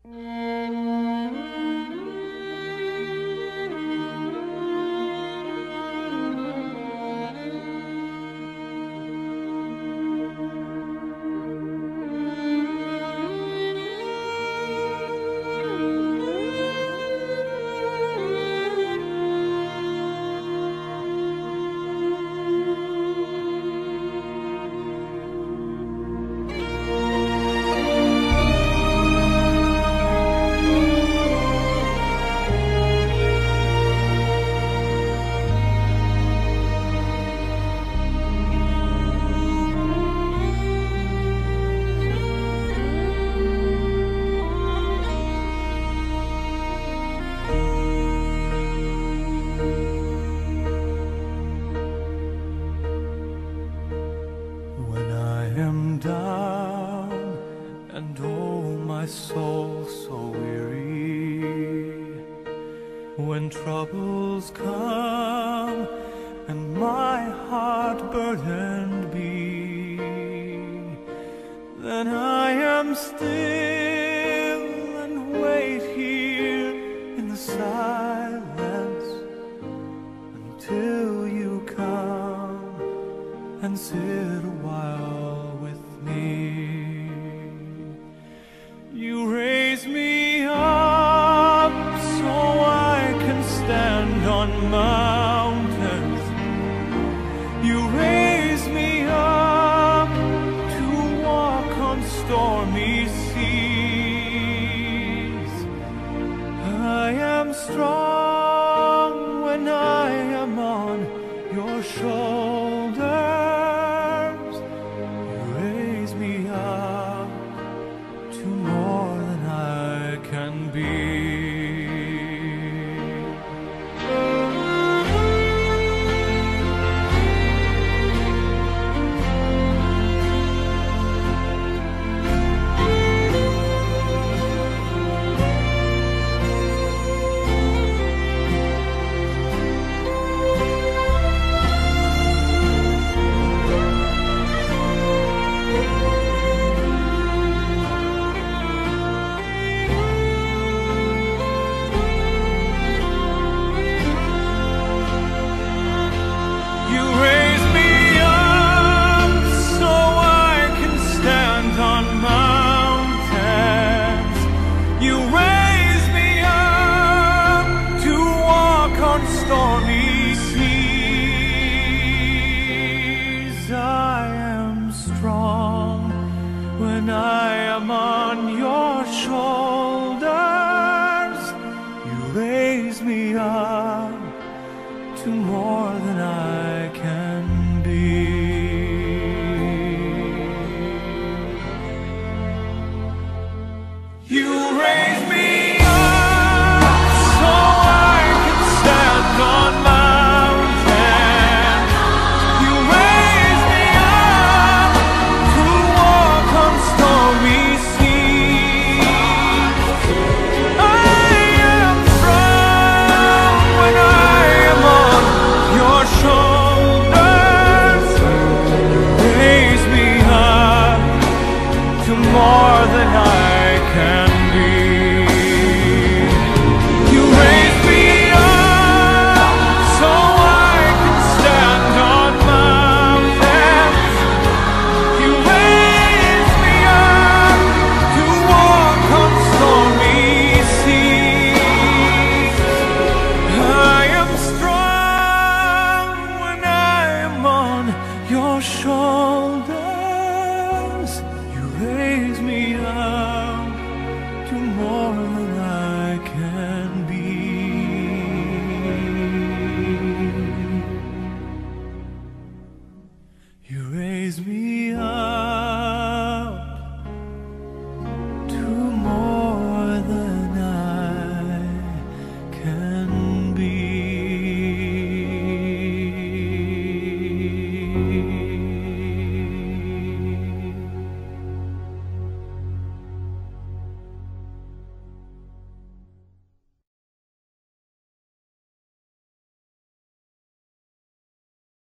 When I am down and oh my soul so weary, when troubles come and my heart burdened be, then I am still and wait here in the silence until you come and sit a while with me. You raise me up so I can stand on mountains. You raise me up to walk on stormy seas. I am strong when I am on your shoulders. To more than I can be. Stormy seas, I am strong when I am on your shoulders. You raise me up to more than I can be. You raise me more than I can be. You raise me up so I can stand on mountains. You raise me up to walk on stormy seas. I am strong when I am on your shoulders. Raise me up.